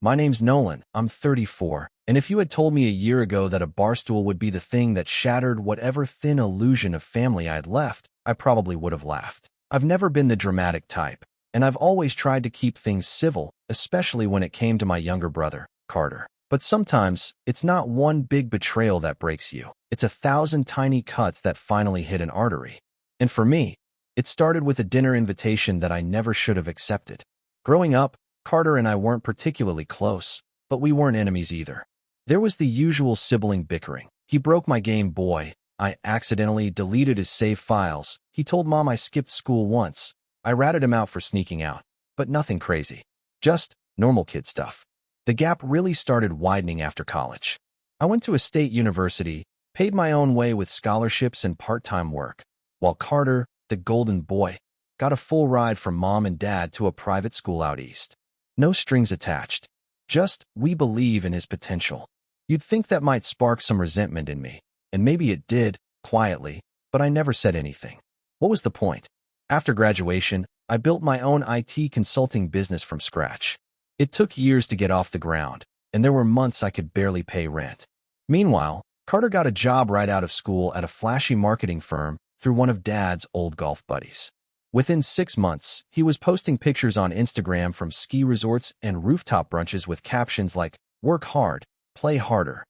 My name's Nolan. I'm 34. And if you had told me a year ago that a barstool would be the thing that shattered whatever thin illusion of family I had left, I probably would have laughed. I've never been the dramatic type, and I've always tried to keep things civil, especially when it came to my younger brother, Carter. But sometimes, it's not one big betrayal that breaks you. It's 1,000 tiny cuts that finally hit an artery. And for me, it started with a dinner invitation that I never should have accepted. Growing up, Carter and I weren't particularly close, but we weren't enemies either. There was the usual sibling bickering. He broke my Game Boy. I accidentally deleted his save files. He told Mom I skipped school once. I ratted him out for sneaking out. But nothing crazy. Just normal kid stuff. The gap really started widening after college. I went to a state university, paid my own way with scholarships and part-time work, while Carter, the golden boy, got a full ride from Mom and Dad to a private school out east. No strings attached. Just, we believe in his potential. You'd think that might spark some resentment in me, and maybe it did, quietly, but I never said anything. What was the point? After graduation, I built my own IT consulting business from scratch. It took years to get off the ground, and there were months I could barely pay rent. Meanwhile, Carter got a job right out of school at a flashy marketing firm through one of Dad's old golf buddies. Within 6 months, he was posting pictures on Instagram from ski resorts and rooftop brunches with captions like, "Work hard, play harder."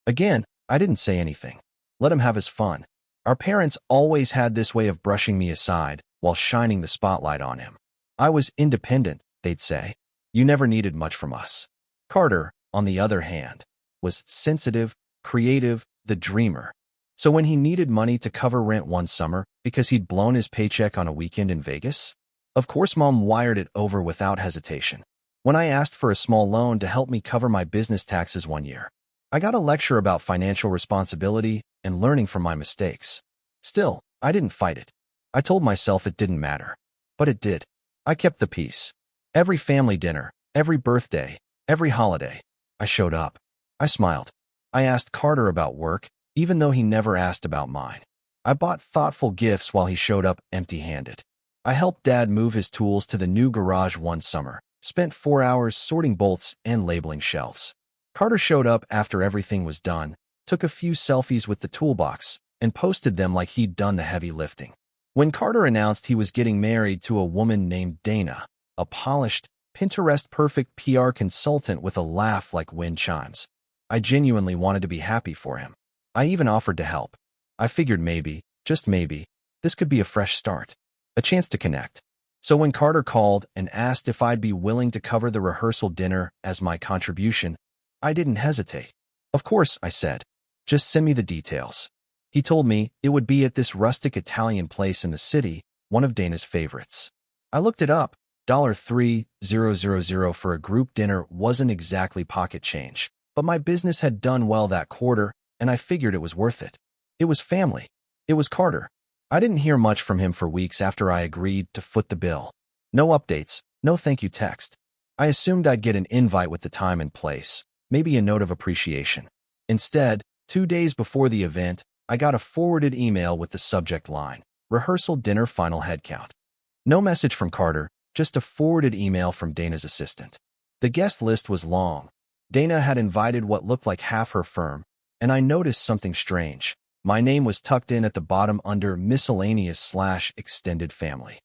Again, I didn't say anything. Let him have his fun. Our parents always had this way of brushing me aside while shining the spotlight on him. I was independent, they'd say. You never needed much from us. Carter, on the other hand, was sensitive, creative, the dreamer. So when he needed money to cover rent one summer because he'd blown his paycheck on a weekend in Vegas, of course Mom wired it over without hesitation. When I asked for a small loan to help me cover my business taxes one year, I got a lecture about financial responsibility and learning from my mistakes. Still, I didn't fight it. I told myself it didn't matter. But it did. I kept the peace. Every family dinner, every birthday, every holiday, I showed up. I smiled. I asked Carter about work, even though he never asked about mine. I bought thoughtful gifts while he showed up empty-handed. I helped Dad move his tools to the new garage one summer, spent 4 hours sorting bolts and labeling shelves. Carter showed up after everything was done, took a few selfies with the toolbox, and posted them like he'd done the heavy lifting. When Carter announced he was getting married to a woman named Dana, a polished, Pinterest-perfect PR consultant with a laugh like wind chimes, I genuinely wanted to be happy for him. I even offered to help. I figured maybe, just maybe, this could be a fresh start, a chance to connect. So when Carter called and asked if I'd be willing to cover the rehearsal dinner as my contribution, I didn't hesitate. Of course, I said. Just send me the details. He told me it would be at this rustic Italian place in the city, one of Dana's favorites. I looked it up. $3,000 for a group dinner wasn't exactly pocket change, but my business had done well that quarter, and I figured it was worth it. It was family. It was Carter. I didn't hear much from him for weeks after I agreed to foot the bill. No updates, no thank you text. I assumed I'd get an invite with the time and place, maybe a note of appreciation. Instead, 2 days before the event, I got a forwarded email with the subject line, "Rehearsal Dinner Final Headcount." No message from Carter, just a forwarded email from Dana's assistant. The guest list was long. Dana had invited what looked like half her firm, and I noticed something strange. My name was tucked in at the bottom under miscellaneous/extended family.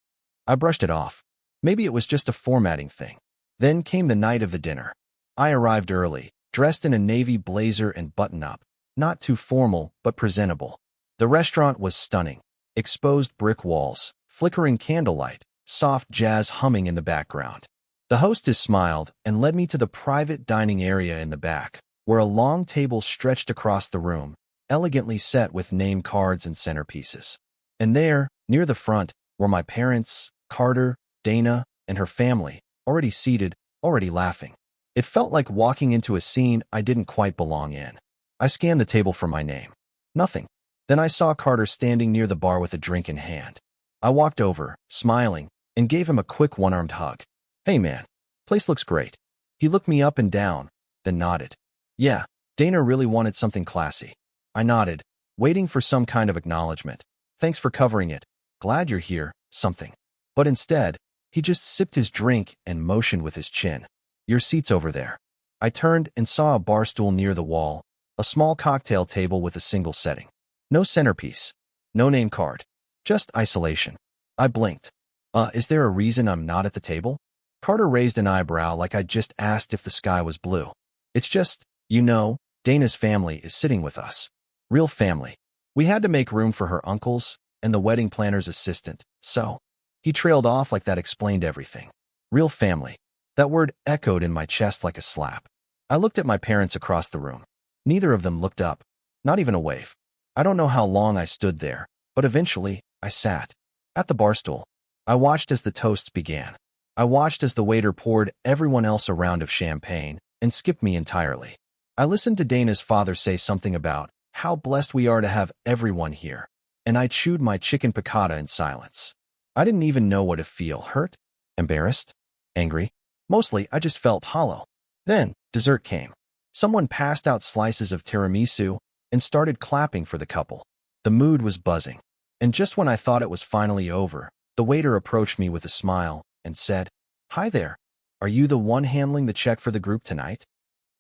I brushed it off. Maybe it was just a formatting thing. Then came the night of the dinner. I arrived early, dressed in a navy blazer and button-up, not too formal, but presentable. The restaurant was stunning. Exposed brick walls, flickering candlelight, soft jazz humming in the background. The hostess smiled and led me to the private dining area in the back, where a long table stretched across the room, elegantly set with name cards and centerpieces. And there, near the front, were my parents, Carter, Dana, and her family, already seated, already laughing. It felt like walking into a scene I didn't quite belong in. I scanned the table for my name. Nothing. Then I saw Carter standing near the bar with a drink in hand. I walked over, smiling, and gave him a quick one-armed hug. "Hey man, place looks great." He looked me up and down, then nodded. "Yeah, Dana really wanted something classy." I nodded, waiting for some kind of acknowledgement. "Thanks for covering it. Glad you're here," something. But instead, he just sipped his drink and motioned with his chin. "Your seat's over there." I turned and saw a bar stool near the wall, a small cocktail table with a single setting. No centerpiece, no name card, just isolation. I blinked. Is there a reason I'm not at the table? Carter raised an eyebrow like I'd just asked if the sky was blue. It's just, Dana's family is sitting with us. Real family. We had to make room for her uncles and the wedding planner's assistant, so. He trailed off like that explained everything. Real family. That word echoed in my chest like a slap. I looked at my parents across the room. Neither of them looked up. Not even a wave. I don't know how long I stood there, but eventually, I sat. At the bar stool. I watched as the toasts began. I watched as the waiter poured everyone else a round of champagne and skipped me entirely. I listened to Dana's father say something about how blessed we are to have everyone here, and I chewed my chicken piccata in silence. I didn't even know what to feel, hurt, embarrassed, angry. Mostly, I just felt hollow. Then, dessert came. Someone passed out slices of tiramisu and started clapping for the couple. The mood was buzzing. And just when I thought it was finally over, the waiter approached me with a smile and said, "Hi there. Are you the one handling the check for the group tonight?"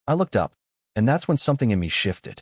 I looked up, and that's when something in me shifted.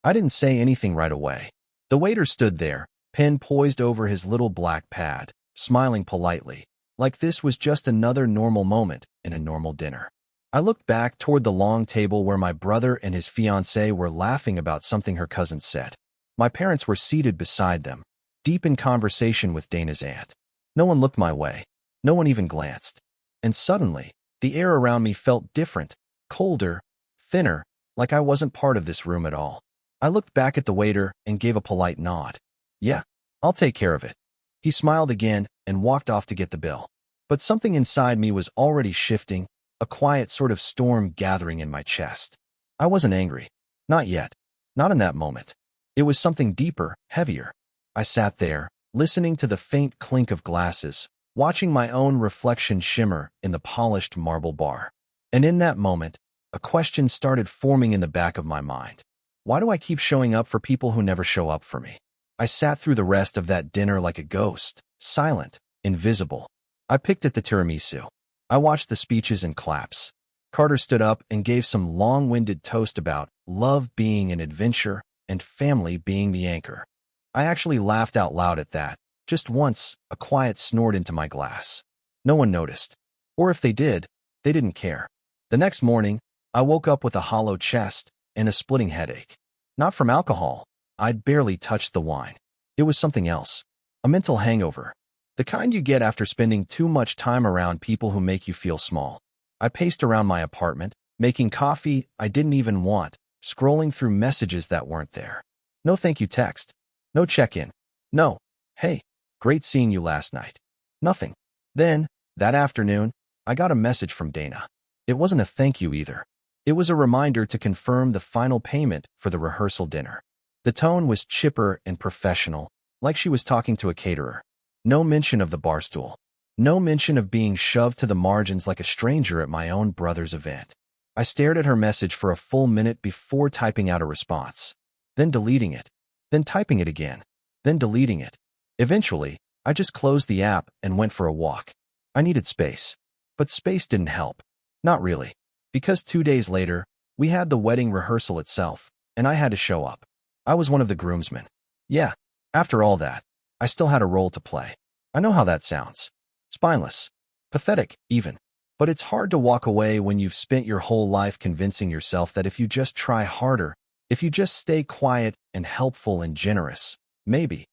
I didn't say anything right away. The waiter stood there, pen poised over his little black pad, smiling politely, like this was just another normal moment in a normal dinner. I looked back toward the long table where my brother and his fiancée were laughing about something her cousin said. My parents were seated beside them, deep in conversation with Dana's aunt. No one looked my way. No one even glanced. And suddenly, the air around me felt different, colder, thinner, like I wasn't part of this room at all. I looked back at the waiter and gave a polite nod. "Yeah, I'll take care of it." He smiled again and walked off to get the bill. But something inside me was already shifting, a quiet sort of storm gathering in my chest. I wasn't angry. Not yet. Not in that moment. It was something deeper, heavier. I sat there, listening to the faint clink of glasses, watching my own reflection shimmer in the polished marble bar. And in that moment, a question started forming in the back of my mind. Why do I keep showing up for people who never show up for me? I sat through the rest of that dinner like a ghost, silent, invisible. I picked at the tiramisu. I watched the speeches and claps. Carter stood up and gave some long-winded toast about love being an adventure and family being the anchor. I actually laughed out loud at that. Just once, a quiet snort into my glass. No one noticed. Or if they did, they didn't care. The next morning, I woke up with a hollow chest and a splitting headache. Not from alcohol. I'd barely touched the wine. It was something else. A mental hangover. The kind you get after spending too much time around people who make you feel small. I paced around my apartment, making coffee I didn't even want, scrolling through messages that weren't there. No thank you text. No check-in. No, "Hey, great seeing you last night." Nothing. Then, that afternoon, I got a message from Dana. It wasn't a thank you either. It was a reminder to confirm the final payment for the rehearsal dinner. The tone was chipper and professional, like she was talking to a caterer. No mention of the barstool. No mention of being shoved to the margins like a stranger at my own brother's event. I stared at her message for a full minute before typing out a response. Then deleting it. Then typing it again. Then deleting it. Eventually, I just closed the app and went for a walk. I needed space. But space didn't help. Not really. Because 2 days later, we had the wedding rehearsal itself, and I had to show up. I was one of the groomsmen. Yeah, after all that, I still had a role to play. I know how that sounds. Spineless. Pathetic, even. But it's hard to walk away when you've spent your whole life convincing yourself that if you just try harder, if you just stay quiet and helpful and generous, maybe,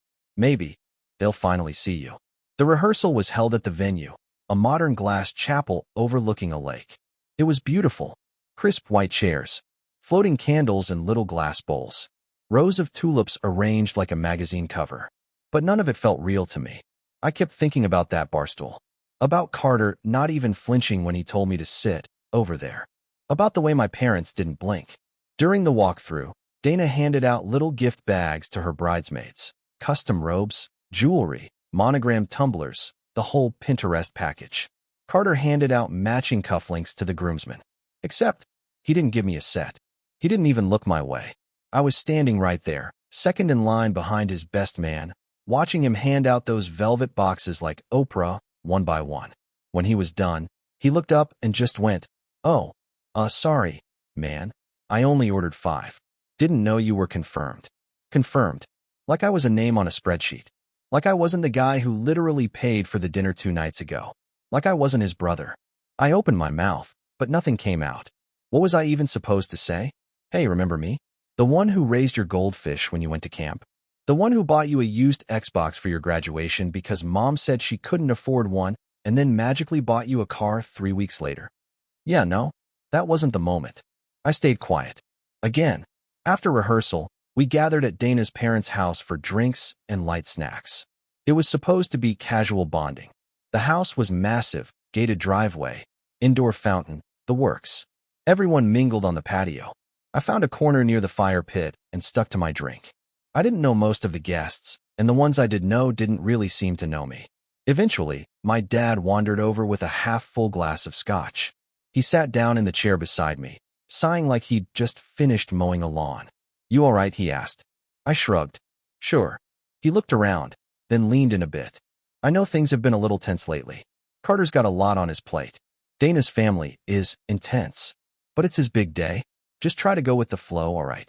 they'll finally see you. The rehearsal was held at the venue, a modern glass chapel overlooking a lake. It was beautiful. Crisp white chairs, floating candles and little glass bowls. Rows of tulips arranged like a magazine cover. But none of it felt real to me. I kept thinking about that barstool. About Carter not even flinching when he told me to sit over there. About the way my parents didn't blink. During the walkthrough, Dana handed out little gift bags to her bridesmaids. Custom robes, jewelry, monogrammed tumblers, the whole Pinterest package. Carter handed out matching cufflinks to the groomsmen. Except, he didn't give me a set. He didn't even look my way. I was standing right there, second in line behind his best man, watching him hand out those velvet boxes like Oprah, one by one. When he was done, he looked up and just went, "Oh, sorry, Man, I only ordered 5. Didn't know you were confirmed. Confirmed. Like I was a name on a spreadsheet. Like I wasn't the guy who literally paid for the dinner 2 nights ago. Like I wasn't his brother. I opened my mouth, but nothing came out. What was I even supposed to say? Hey, remember me? The one who raised your goldfish when you went to camp? The one who bought you a used Xbox for your graduation because mom said she couldn't afford one and then magically bought you a car 3 weeks later? Yeah, no, that wasn't the moment. I stayed quiet. Again, after rehearsal, we gathered at Dana's parents' house for drinks and light snacks. It was supposed to be casual bonding. The house was massive, gated driveway, indoor fountain, the works. Everyone mingled on the patio. I found a corner near the fire pit and stuck to my drink. I didn't know most of the guests, and the ones I did know didn't really seem to know me. Eventually, my dad wandered over with a half-full glass of scotch. He sat down in the chair beside me, sighing like he'd just finished mowing a lawn. You all right? He asked. I shrugged. Sure. He looked around, then leaned in a bit. I know things have been a little tense lately. Carter's got a lot on his plate. Dana's family is intense. But it's his big day. Just try to go with the flow, all right?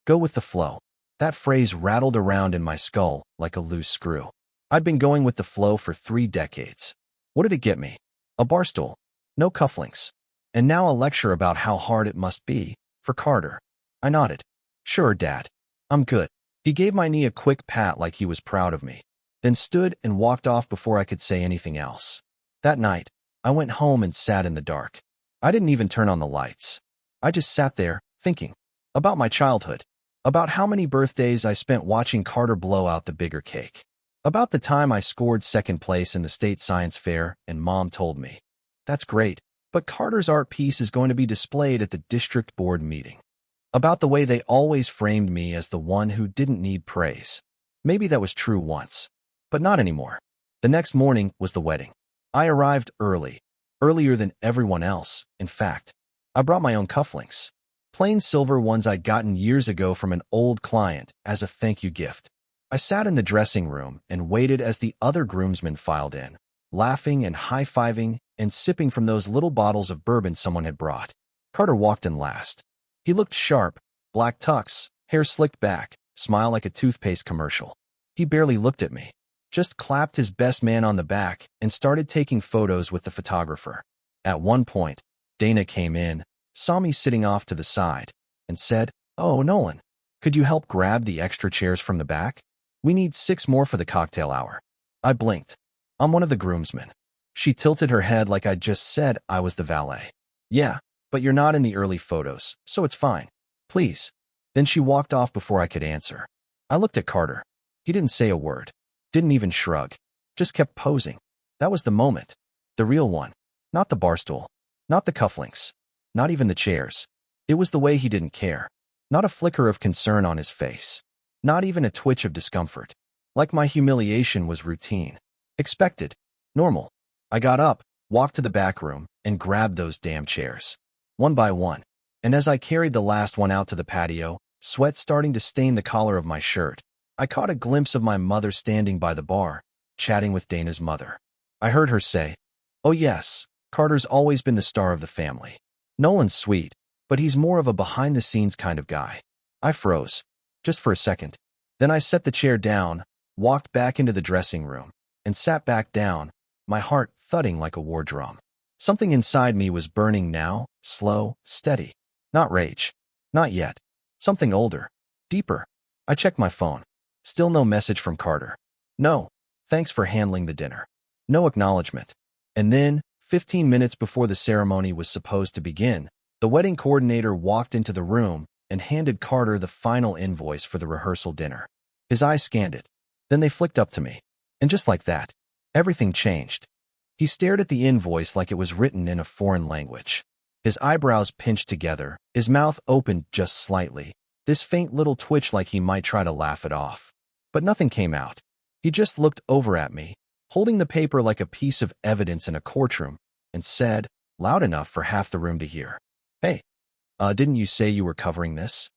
Go with the flow. That phrase rattled around in my skull like a loose screw. I'd been going with the flow for 3 decades. What did it get me? A Barstool. No cufflinks. And now a lecture about how hard it must be for Carter. I nodded. Sure, Dad. I'm good. He gave my knee a quick pat like he was proud of me, then stood and walked off before I could say anything else. That night, I went home and sat in the dark. I didn't even turn on the lights. I just sat there, thinking. About my childhood. About how many birthdays I spent watching Carter blow out the bigger cake. About the time I scored 2nd place in the state science fair and Mom told me, "That's great, but Carter's art piece is going to be displayed at the district board meeting." About the way they always framed me as the one who didn't need praise. Maybe that was true once, but not anymore. The next morning was the wedding. I arrived early, earlier than everyone else, in fact. I brought my own cufflinks. Plain silver ones I'd gotten years ago from an old client as a thank you gift. I sat in the dressing room and waited as the other groomsmen filed in, laughing and high-fiving and sipping from those little bottles of bourbon someone had brought. Carter walked in last. He looked sharp, black tux, hair slicked back, smile like a toothpaste commercial. He barely looked at me, just clapped his best man on the back and started taking photos with the photographer. At one point, Dana came in, saw me sitting off to the side, and said, "Oh, Nolan, could you help grab the extra chairs from the back? We need 6 more for the cocktail hour." I blinked. I'm one of the groomsmen. She tilted her head like I'd just said I was the valet. Yeah, but you're not in the early photos, so it's fine. Please. Then she walked off before I could answer. I looked at Carter. He didn't say a word. Didn't even shrug. Just kept posing. That was the moment. The real one. Not the barstool. Not the cufflinks. Not even the chairs. It was the way he didn't care. Not a flicker of concern on his face. Not even a twitch of discomfort. Like my humiliation was routine. Expected. Normal. I got up, walked to the back room, and grabbed those damn chairs. One by one. And as I carried the last one out to the patio, sweat starting to stain the collar of my shirt, I caught a glimpse of my mother standing by the bar, chatting with Dana's mother. I heard her say, "Oh yes, Carter's always been the star of the family. Nolan's sweet, but he's more of a behind-the-scenes kind of guy." I froze, just for a second. Then I set the chair down, walked back into the dressing room, and sat back down, my heart thudding like a war drum. Something inside me was burning now, slow, steady. Not rage. Not yet. Something older. Deeper. I checked my phone. Still no message from Carter. No, thanks for handling the dinner. No acknowledgement. And then, 15 minutes before the ceremony was supposed to begin, the wedding coordinator walked into the room and handed Carter the final invoice for the rehearsal dinner. His eyes scanned it. Then they flicked up to me. And just like that, everything changed. He stared at the invoice like it was written in a foreign language. His eyebrows pinched together, his mouth opened just slightly, this faint little twitch like he might try to laugh it off. But nothing came out. He just looked over at me, holding the paper like a piece of evidence in a courtroom, and said, loud enough for half the room to hear, "Hey, didn't you say you were covering this?"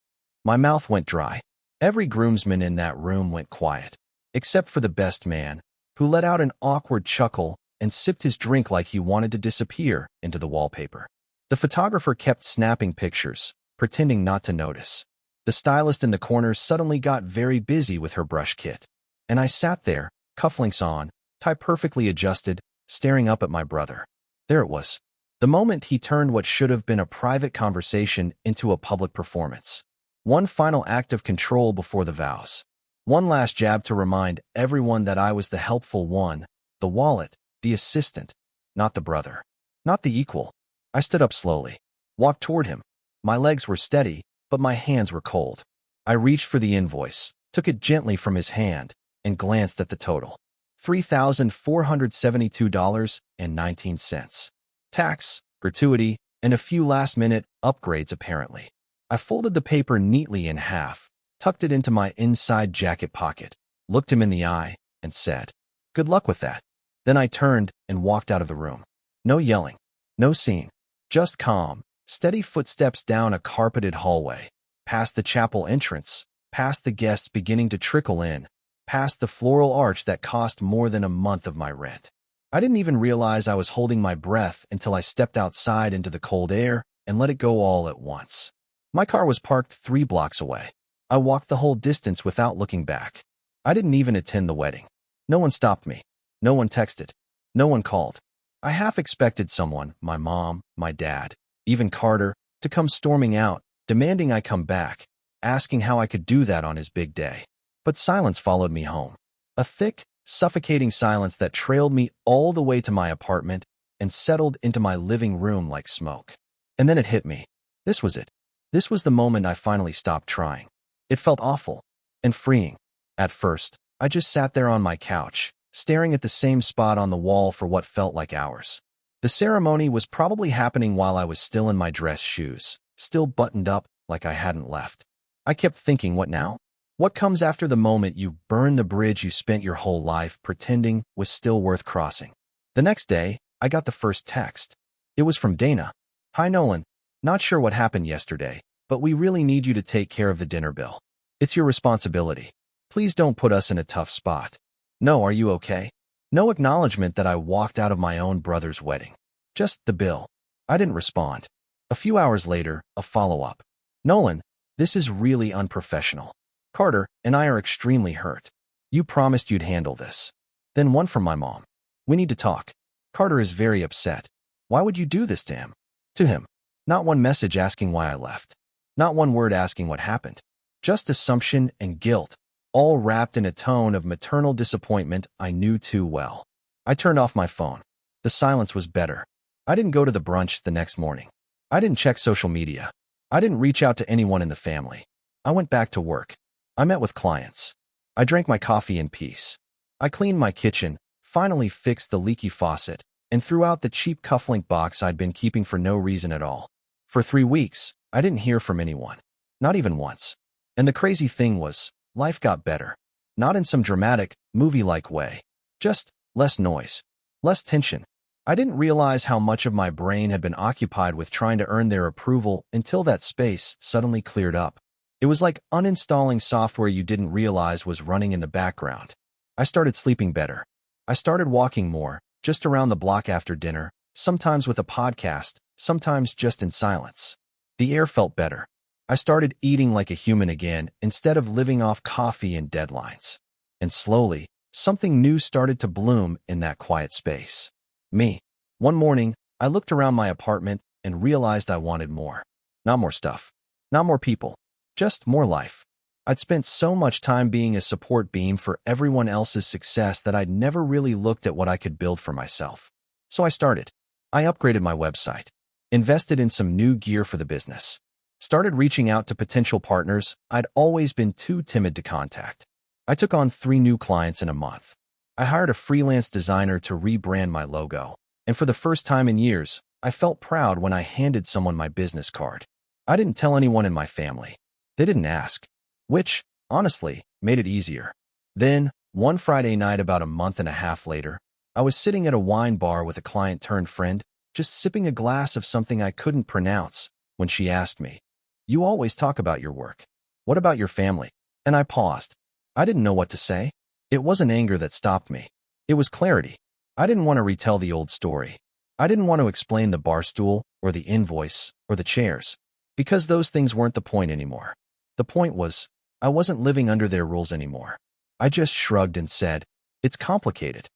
My mouth went dry. Every groomsman in that room went quiet, except for the best man, who let out an awkward chuckle and sipped his drink like he wanted to disappear into the wallpaper. The photographer kept snapping pictures, pretending not to notice. The stylist in the corner suddenly got very busy with her brush kit. And I sat there, cufflinks on, tie perfectly adjusted, staring up at my brother. There it was. The moment he turned what should have been a private conversation into a public performance. One final act of control before the vows. One last jab to remind everyone that I was the helpful one, the wallet, the assistant, not the brother, not the equal. I stood up slowly, walked toward him. My legs were steady, but my hands were cold. I reached for the invoice, took it gently from his hand, and glanced at the total. $3,472.19. Tax, gratuity, and a few last-minute upgrades apparently. I folded the paper neatly in half, tucked it into my inside jacket pocket, looked him in the eye, and said, "Good luck with that." Then I turned and walked out of the room. No yelling, no scene, just calm, steady footsteps down a carpeted hallway, past the chapel entrance, past the guests beginning to trickle in, past the floral arch that cost more than a month of my rent. I didn't even realize I was holding my breath until I stepped outside into the cold air and let it go all at once. My car was parked 3 blocks away. I walked the whole distance without looking back. I didn't even attend the wedding. No one stopped me. No one texted. No one called. I half expected someone, my mom, my dad, even Carter, to come storming out, demanding I come back, asking how I could do that on his big day. But silence followed me home. A thick, suffocating silence that trailed me all the way to my apartment and settled into my living room like smoke. And then it hit me. This was it. This was the moment I finally stopped trying. It felt awful and freeing. At first, I just sat there on my couch, staring at the same spot on the wall for what felt like hours. The ceremony was probably happening while I was still in my dress shoes, still buttoned up like I hadn't left. I kept thinking, what now? What comes after the moment you burn the bridge you spent your whole life pretending was still worth crossing? The next day, I got the first text. It was from Dana. "Hi Nolan, not sure what happened yesterday, but we really need you to take care of the dinner bill. It's your responsibility. Please don't put us in a tough spot. No, are you okay?" No acknowledgement that I walked out of my own brother's wedding. Just the bill. I didn't respond. A few hours later, a follow-up. "Nolan, this is really unprofessional. Carter and I are extremely hurt. You promised you'd handle this." Then one from my mom. "We need to talk. Carter is very upset. Why would you do this to him?" To him. Not one message asking why I left. Not one word asking what happened. Just assumption and guilt, all wrapped in a tone of maternal disappointment I knew too well. I turned off my phone. The silence was better. I didn't go to the brunch the next morning. I didn't check social media. I didn't reach out to anyone in the family. I went back to work. I met with clients. I drank my coffee in peace. I cleaned my kitchen, finally fixed the leaky faucet, and threw out the cheap cufflink box I'd been keeping for no reason at all. For 3 weeks, I didn't hear from anyone. Not even once. And the crazy thing was, life got better. Not in some dramatic, movie-like way. Just less noise. Less tension. I didn't realize how much of my brain had been occupied with trying to earn their approval until that space suddenly cleared up. It was like uninstalling software you didn't realize was running in the background. I started sleeping better. I started walking more, just around the block after dinner, sometimes with a podcast, sometimes just in silence. The air felt better. I started eating like a human again instead of living off coffee and deadlines. And slowly, something new started to bloom in that quiet space. Me. One morning, I looked around my apartment and realized I wanted more. Not more stuff. Not more people. Just more life. I'd spent so much time being a support beam for everyone else's success that I'd never really looked at what I could build for myself. So I started. I upgraded my website. Invested in some new gear for the business. Started reaching out to potential partners I'd always been too timid to contact. I took on 3 new clients in a month. I hired a freelance designer to rebrand my logo. And for the first time in years, I felt proud when I handed someone my business card. I didn't tell anyone in my family. They didn't ask, which, honestly, made it easier. Then, one Friday night about a month and a half later, I was sitting at a wine bar with a client-turned-friend, just sipping a glass of something I couldn't pronounce, when she asked me, "You always talk about your work. What about your family?" And I paused. I didn't know what to say. It wasn't anger that stopped me. It was clarity. I didn't want to retell the old story. I didn't want to explain the Barstool or the invoice, or the chairs, because those things weren't the point anymore. The point was, I wasn't living under their rules anymore. I just shrugged and said, "It's complicated."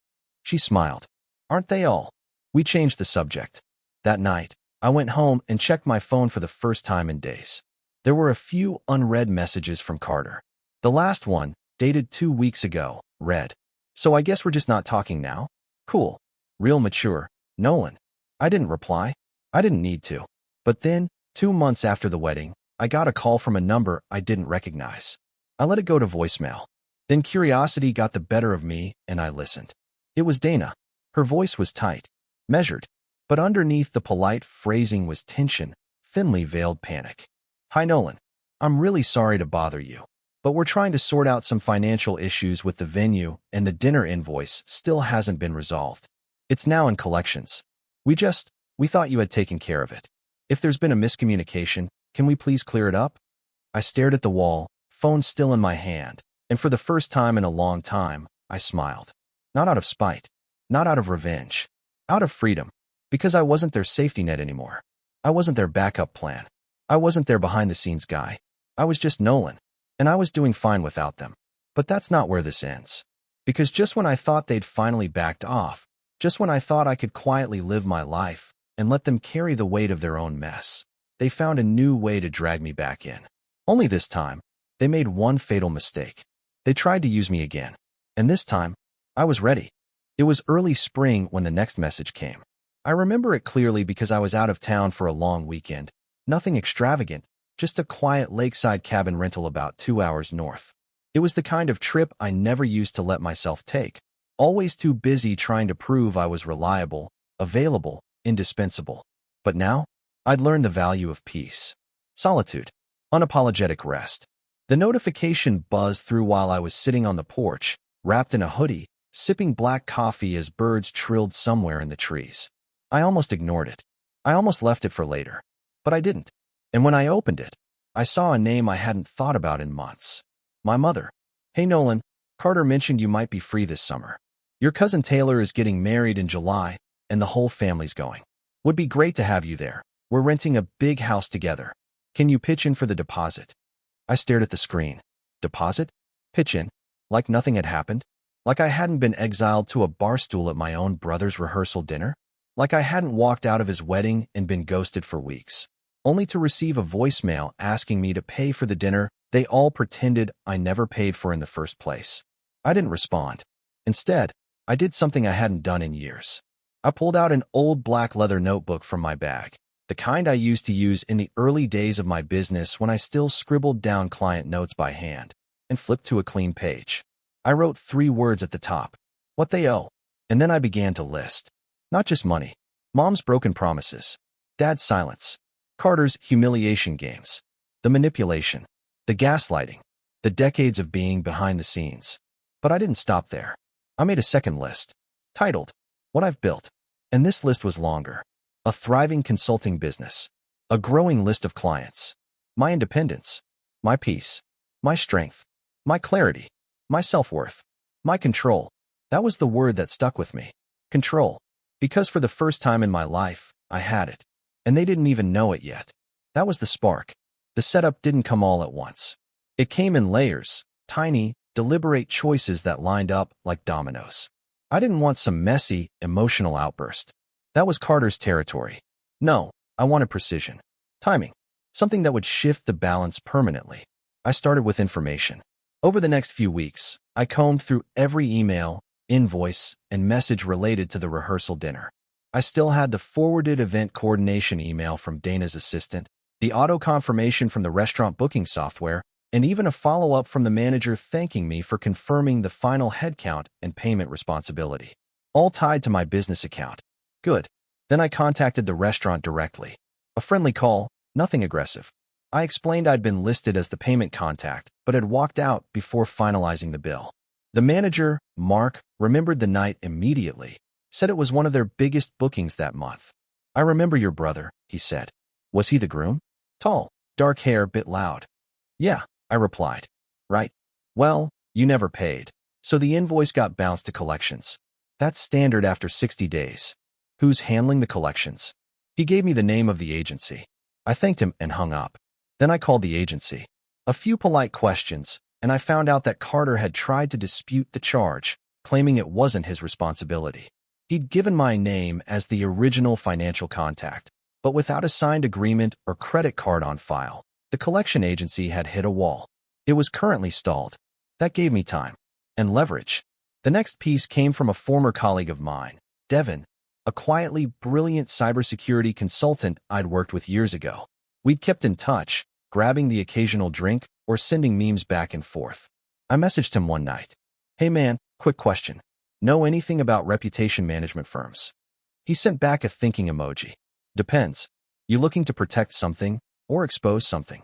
She smiled. "Aren't they all?" We changed the subject. That night, I went home and checked my phone for the first time in days. There were a few unread messages from Carter. The last one, dated 2 weeks ago, read, "So I guess we're just not talking now? Cool. Real mature, Nolan." I didn't reply. I didn't need to. But then, 2 months after the wedding, I got a call from a number I didn't recognize. I let it go to voicemail. Then curiosity got the better of me, and I listened. It was Dana. Her voice was tight, measured, but underneath the polite phrasing was tension, thinly veiled panic. "Hi, Nolan. I'm really sorry to bother you, but we're trying to sort out some financial issues with the venue, and the dinner invoice still hasn't been resolved. It's now in collections. We thought you had taken care of it. If there's been a miscommunication, can we please clear it up?" I stared at the wall, phone still in my hand, and for the first time in a long time, I smiled. Not out of spite, not out of revenge, out of freedom, because I wasn't their safety net anymore. I wasn't their backup plan. I wasn't their behind-the-scenes guy. I was just Nolan, and I was doing fine without them. But that's not where this ends. Because just when I thought they'd finally backed off, just when I thought I could quietly live my life and let them carry the weight of their own mess, they found a new way to drag me back in. Only this time, they made one fatal mistake. They tried to use me again. And this time, I was ready. It was early spring when the next message came. I remember it clearly because I was out of town for a long weekend. Nothing extravagant, just a quiet lakeside cabin rental about 2 hours north. It was the kind of trip I never used to let myself take, always too busy trying to prove I was reliable, available, indispensable. But now, I'd learned the value of peace, solitude, unapologetic rest. The notification buzzed through while I was sitting on the porch, wrapped in a hoodie, sipping black coffee as birds trilled somewhere in the trees. I almost ignored it. I almost left it for later. But I didn't. And when I opened it, I saw a name I hadn't thought about in months. My mother. "Hey Nolan, Carter mentioned you might be free this summer. Your cousin Taylor is getting married in July, and the whole family's going. Would be great to have you there. We're renting a big house together. Can you pitch in for the deposit?" I stared at the screen. Deposit? Pitch in? Like nothing had happened? Like I hadn't been exiled to a barstool at my own brother's rehearsal dinner? Like I hadn't walked out of his wedding and been ghosted for weeks, only to receive a voicemail asking me to pay for the dinner they all pretended I never paid for in the first place. I didn't respond. Instead, I did something I hadn't done in years. I pulled out an old black leather notebook from my bag, the kind I used to use in the early days of my business when I still scribbled down client notes by hand, and flipped to a clean page. I wrote 3 words at the top: what they owe, and then I began to list. Not just money. Mom's broken promises. Dad's silence. Carter's humiliation games. The manipulation. The gaslighting. The decades of being behind the scenes. But I didn't stop there. I made a second list, titled, What I've Built. And this list was longer. A thriving consulting business. A growing list of clients. My independence. My peace. My strength. My clarity. My self-worth. My control. That was the word that stuck with me. Control. Because for the first time in my life, I had it. And they didn't even know it yet. That was the spark. The setup didn't come all at once. It came in layers, tiny, deliberate choices that lined up like dominoes. I didn't want some messy, emotional outburst. That was Carter's territory. No, I wanted precision. Timing. Something that would shift the balance permanently. I started with information. Over the next few weeks, I combed through every email, invoice, and message related to the rehearsal dinner. I still had the forwarded event coordination email from Dana's assistant, the auto confirmation from the restaurant booking software, and even a follow-up from the manager thanking me for confirming the final headcount and payment responsibility. All tied to my business account. Good. Then I contacted the restaurant directly. A friendly call, nothing aggressive. I explained I'd been listed as the payment contact, but had walked out before finalizing the bill. The manager, Mark, remembered the night immediately, said it was one of their biggest bookings that month. "I remember your brother," he said. "Was he the groom?" "Tall, dark hair, bit loud." "Yeah," I replied. "Right. Well, you never paid, so the invoice got bounced to collections. That's standard after 60 days. Who's handling the collections?" He gave me the name of the agency. I thanked him and hung up. Then I called the agency. A few polite questions, and I found out that Carter had tried to dispute the charge, claiming it wasn't his responsibility. He'd given my name as the original financial contact, but without a signed agreement or credit card on file. The collection agency had hit a wall. It was currently stalled. That gave me time and leverage. The next piece came from a former colleague of mine, Devin, a quietly brilliant cybersecurity consultant I'd worked with years ago. We'd kept in touch, grabbing the occasional drink or sending memes back and forth. I messaged him one night. "Hey man, quick question. Know anything about reputation management firms?" He sent back a thinking emoji. "Depends. You looking to protect something or expose something?"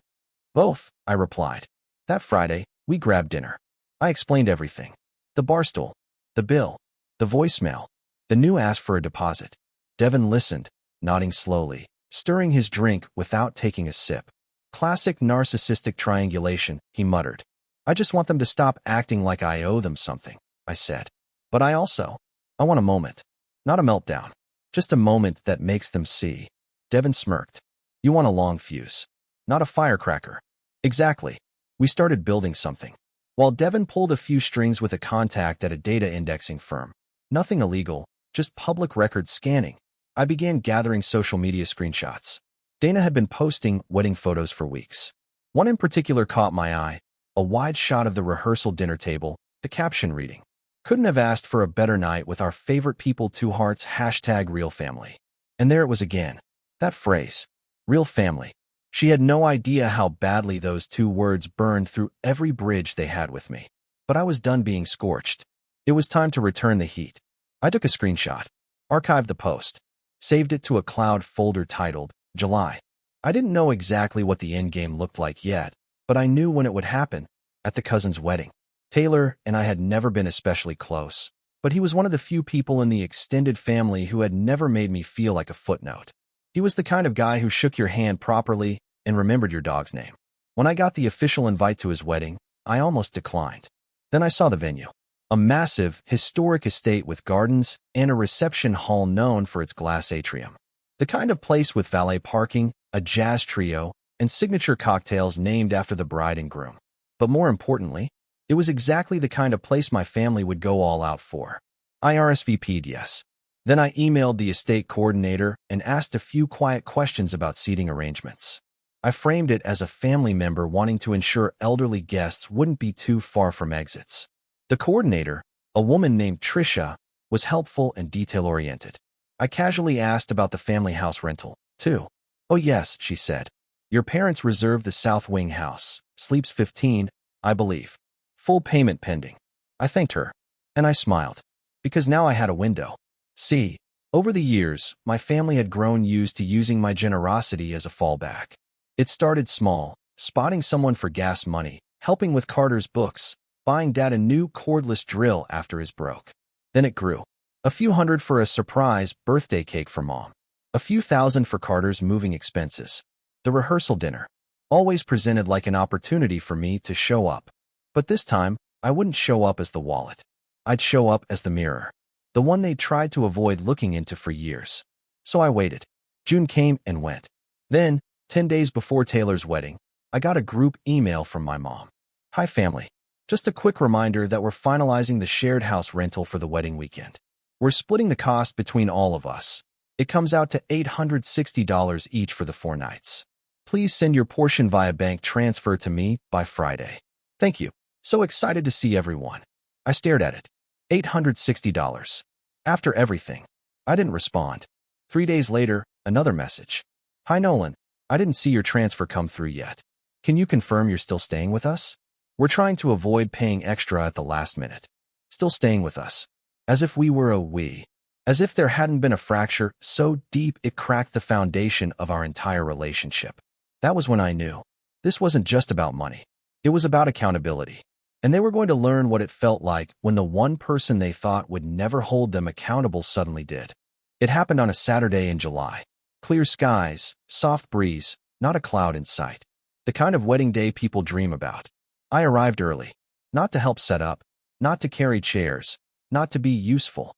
"Both," I replied. That Friday, we grabbed dinner. I explained everything. The Barstool, the bill, the voicemail, the new ask for a deposit. Devin listened, nodding slowly, stirring his drink without taking a sip. "Classic narcissistic triangulation," he muttered. "I just want them to stop acting like I owe them something," I said. "But I want a moment. Not a meltdown. Just a moment that makes them see." Devin smirked. "You want a long fuse. Not a firecracker." Exactly. We started building something. While Devin pulled a few strings with a contact at a data indexing firm, nothing illegal, just public record scanning, I began gathering social media screenshots. Dana had been posting wedding photos for weeks. One in particular caught my eye, a wide shot of the rehearsal dinner table, the caption reading, "Couldn't have asked for a better night with our favorite people, 2 hearts, #RealFamily." And there it was again. That phrase, real family. She had no idea how badly those 2 words burned through every bridge they had with me. But I was done being scorched. It was time to return the heat. I took a screenshot, archived the post, saved it to a cloud folder titled July. I didn't know exactly what the endgame looked like yet, but I knew when it would happen, at the cousin's wedding. Taylor and I had never been especially close, but he was one of the few people in the extended family who had never made me feel like a footnote. He was the kind of guy who shook your hand properly and remembered your dog's name. When I got the official invite to his wedding, I almost declined. Then I saw the venue. A massive, historic estate with gardens and a reception hall known for its glass atrium. The kind of place with valet parking, a jazz trio, and signature cocktails named after the bride and groom. But more importantly, it was exactly the kind of place my family would go all out for. I RSVP'd yes. Then I emailed the estate coordinator and asked a few quiet questions about seating arrangements. I framed it as a family member wanting to ensure elderly guests wouldn't be too far from exits. The coordinator, a woman named Trisha, was helpful and detail-oriented. I casually asked about the family house rental, too. "Oh yes," she said. "Your parents reserved the South Wing house. Sleeps 15, I believe. Full payment pending." I thanked her, and I smiled, because now I had a window. See, over the years, my family had grown used to using my generosity as a fallback. It started small, spotting someone for gas money, helping with Carter's books, buying Dad a new cordless drill after his broke. Then it grew. A few hundred for a surprise birthday cake for Mom. A few thousand for Carter's moving expenses. The rehearsal dinner, always presented like an opportunity for me to show up. But this time, I wouldn't show up as the wallet. I'd show up as the mirror. The one they'd tried to avoid looking into for years. So I waited. June came and went. Then, 10 days before Taylor's wedding, I got a group email from my mom. "Hi family. Just a quick reminder that we're finalizing the shared house rental for the wedding weekend. We're splitting the cost between all of us. It comes out to $860 each for the 4 nights. Please send your portion via bank transfer to me by Friday. Thank you. So excited to see everyone." I stared at it. $860. After everything. I didn't respond. 3 days later, another message. "Hi Nolan. I didn't see your transfer come through yet. Can you confirm you're still staying with us? We're trying to avoid paying extra at the last minute." Still staying with us. As if we were a we. As if there hadn't been a fracture so deep it cracked the foundation of our entire relationship. That was when I knew. This wasn't just about money. It was about accountability. And they were going to learn what it felt like when the one person they thought would never hold them accountable suddenly did. It happened on a Saturday in July. Clear skies, soft breeze, not a cloud in sight. The kind of wedding day people dream about. I arrived early. Not to help set up, not to carry chairs, not to be useful.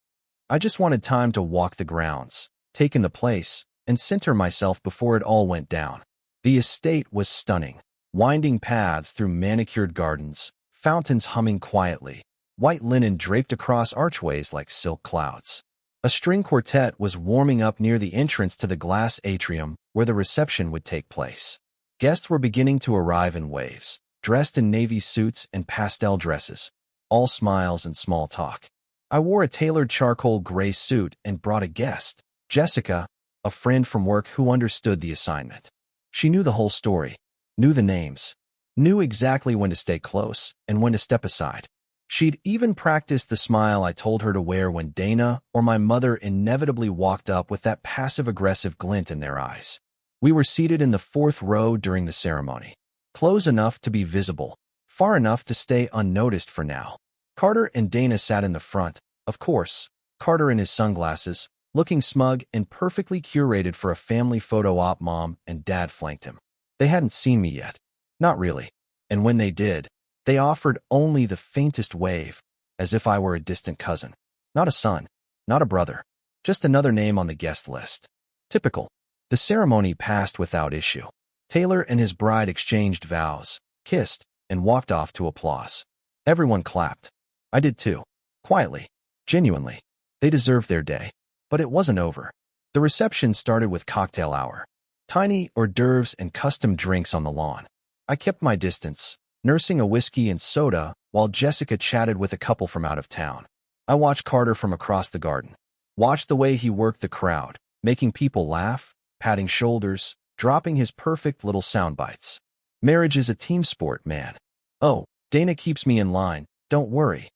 I just wanted time to walk the grounds, take in the place, and center myself before it all went down. The estate was stunning. Winding paths through manicured gardens, fountains humming quietly, white linen draped across archways like silk clouds. A string quartet was warming up near the entrance to the glass atrium where the reception would take place. Guests were beginning to arrive in waves, dressed in navy suits and pastel dresses, all smiles and small talk. I wore a tailored charcoal gray suit and brought a guest, Jessica, a friend from work who understood the assignment. She knew the whole story, knew the names, knew exactly when to stay close and when to step aside. She'd even practiced the smile I told her to wear when Dana or my mother inevitably walked up with that passive-aggressive glint in their eyes. We were seated in the fourth row during the ceremony, close enough to be visible, far enough to stay unnoticed for now. Carter and Dana sat in the front, of course, Carter in his sunglasses, looking smug and perfectly curated for a family photo op. Mom and Dad flanked him. They hadn't seen me yet. Not really. And when they did, they offered only the faintest wave, as if I were a distant cousin. Not a son, not a brother, just another name on the guest list. Typical. The ceremony passed without issue. Taylor and his bride exchanged vows, kissed, and walked off to applause. Everyone clapped. I did too. Quietly. Genuinely. They deserved their day. But it wasn't over. The reception started with cocktail hour. Tiny hors d'oeuvres and custom drinks on the lawn. I kept my distance, nursing a whiskey and soda while Jessica chatted with a couple from out of town. I watched Carter from across the garden. Watched the way he worked the crowd, making people laugh, patting shoulders, dropping his perfect little sound bites. Marriage is a team sport, man. Oh, Dana keeps me in line, don't worry.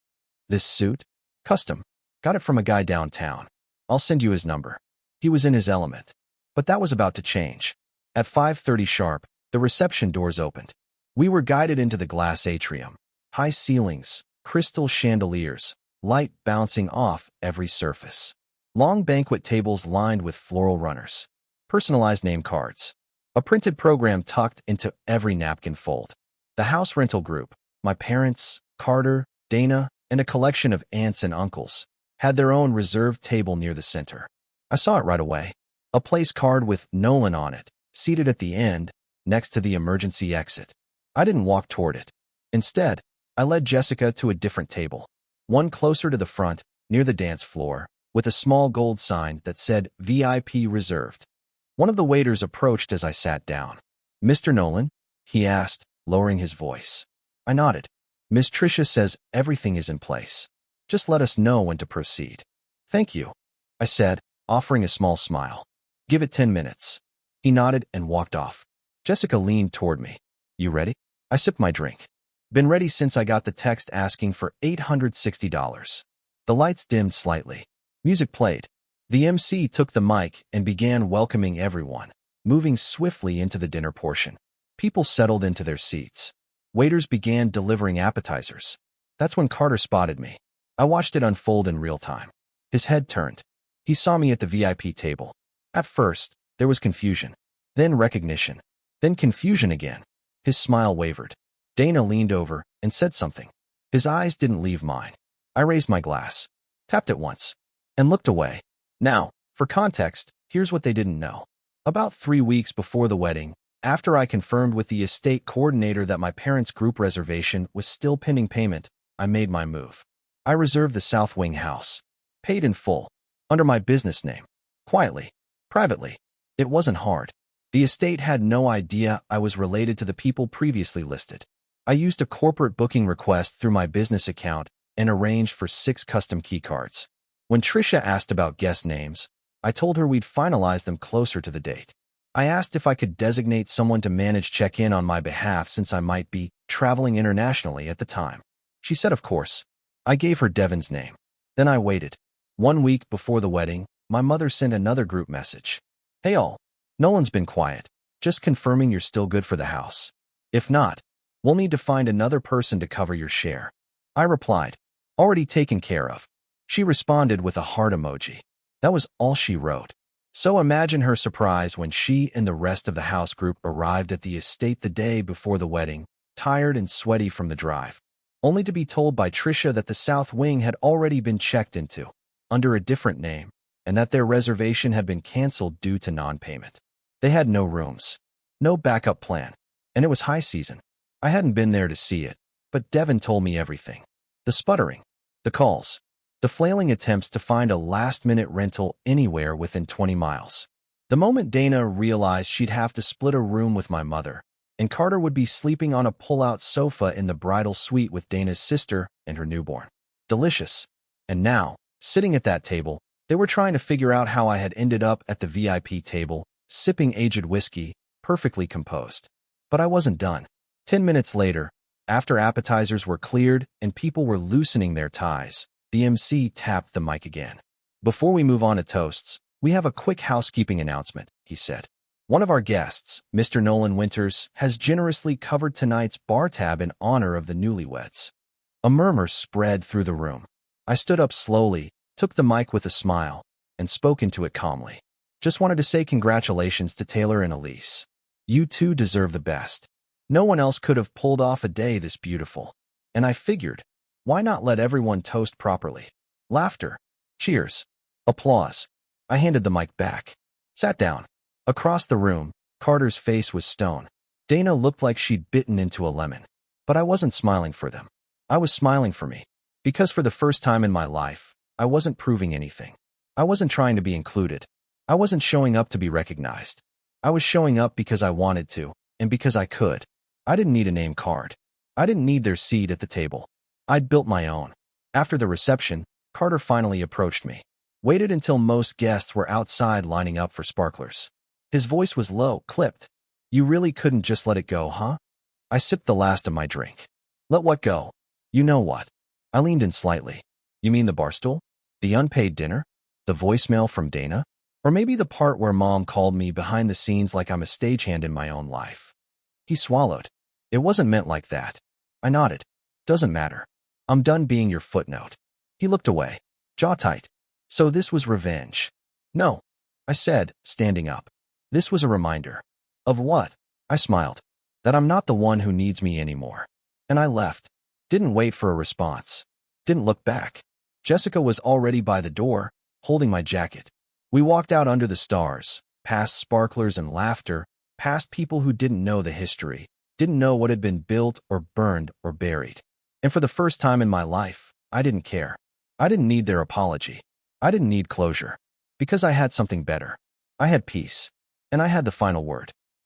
This suit? Custom. Got it from a guy downtown. I'll send you his number. He was in his element. But that was about to change. At 5:30 sharp, the reception doors opened. We were guided into the glass atrium. High ceilings, crystal chandeliers, light bouncing off every surface. Long banquet tables lined with floral runners. Personalized name cards. A printed program tucked into every napkin fold. The house rental group, my parents, Carter, Dana, and a collection of aunts and uncles, had their own reserved table near the center. I saw it right away. A place card with Nolan on it, seated at the end, next to the emergency exit. I didn't walk toward it. Instead, I led Jessica to a different table, one closer to the front, near the dance floor, with a small gold sign that said VIP reserved. One of the waiters approached as I sat down. Mr. Nolan? He asked, lowering his voice. I nodded. Miss Tricia says everything is in place. Just let us know when to proceed. Thank you, I said, offering a small smile. Give it 10 minutes. He nodded and walked off. Jessica leaned toward me. You ready? I sipped my drink. Been ready since I got the text asking for $860. The lights dimmed slightly. Music played. The MC took the mic and began welcoming everyone, moving swiftly into the dinner portion. People settled into their seats. Waiters began delivering appetizers. That's when Carter spotted me. I watched it unfold in real time. His head turned. He saw me at the VIP table. At first, there was confusion, then recognition, then confusion again. His smile wavered. Dana leaned over and said something. His eyes didn't leave mine. I raised my glass, tapped it once, and looked away. Now, for context, here's what they didn't know. About 3 weeks before the wedding, after I confirmed with the estate coordinator that my parents' group reservation was still pending payment, I made my move. I reserved the South Wing house, paid in full, under my business name, quietly, privately. It wasn't hard. The estate had no idea I was related to the people previously listed. I used a corporate booking request through my business account and arranged for 6 custom keycards. When Tricia asked about guest names, I told her we'd finalize them closer to the date. I asked if I could designate someone to manage check-in on my behalf since I might be traveling internationally at the time. She said of course. I gave her Devin's name. Then I waited. 1 week before the wedding, my mother sent another group message. Hey all. Nolan's been quiet. Just confirming you're still good for the house. If not, we'll need to find another person to cover your share. I replied, already taken care of. She responded with a heart emoji. That was all she wrote. So imagine her surprise when she and the rest of the house group arrived at the estate the day before the wedding, tired and sweaty from the drive, only to be told by Tricia that the South Wing had already been checked into, under a different name, and that their reservation had been canceled due to non-payment. They had no rooms, no backup plan, and it was high season. I hadn't been there to see it, but Devin told me everything. The sputtering, the calls, the flailing attempts to find a last-minute rental anywhere within 20 miles. The moment Dana realized she'd have to split a room with my mother, and Carter would be sleeping on a pull-out sofa in the bridal suite with Dana's sister and her newborn. Delicious. And now, sitting at that table, they were trying to figure out how I had ended up at the VIP table, sipping aged whiskey, perfectly composed. But I wasn't done. 10 minutes later, after appetizers were cleared and people were loosening their ties, the MC tapped the mic again. "Before we move on to toasts, we have a quick housekeeping announcement," he said. "One of our guests, Mr. Nolan Winters, has generously covered tonight's bar tab in honor of the newlyweds." A murmur spread through the room. I stood up slowly, took the mic with a smile, and spoke into it calmly. "Just wanted to say congratulations to Taylor and Elise. You two deserve the best. No one else could have pulled off a day this beautiful. And I figured, why not let everyone toast properly?" Laughter. Cheers. Applause. I handed the mic back. Sat down. Across the room, Carter's face was stone. Dana looked like she'd bitten into a lemon. But I wasn't smiling for them. I was smiling for me. Because for the first time in my life, I wasn't proving anything. I wasn't trying to be included. I wasn't showing up to be recognized. I was showing up because I wanted to, and because I could. I didn't need a name card. I didn't need their seat at the table. I'd built my own. After the reception, Carter finally approached me. Waited until most guests were outside lining up for sparklers. His voice was low, clipped. "You really couldn't just let it go, huh?" I sipped the last of my drink. "Let what go?" "You know what?" I leaned in slightly. "You mean the Barstool? The unpaid dinner? The voicemail from Dana? Or maybe the part where Mom called me behind the scenes like I'm a stagehand in my own life?" He swallowed. "It wasn't meant like that." I nodded. "Doesn't matter. I'm done being your footnote." He looked away, jaw tight. "So this was revenge?" "No," I said, standing up. "This was a reminder." "Of what?" I smiled. "That I'm not the one who needs me anymore." And I left. Didn't wait for a response. Didn't look back. Jessica was already by the door, holding my jacket. We walked out under the stars, past sparklers and laughter, past people who didn't know the history, didn't know what had been built or burned or buried. And for the first time in my life, I didn't care. I didn't need their apology. I didn't need closure. Because I had something better. I had peace. And I had the final word.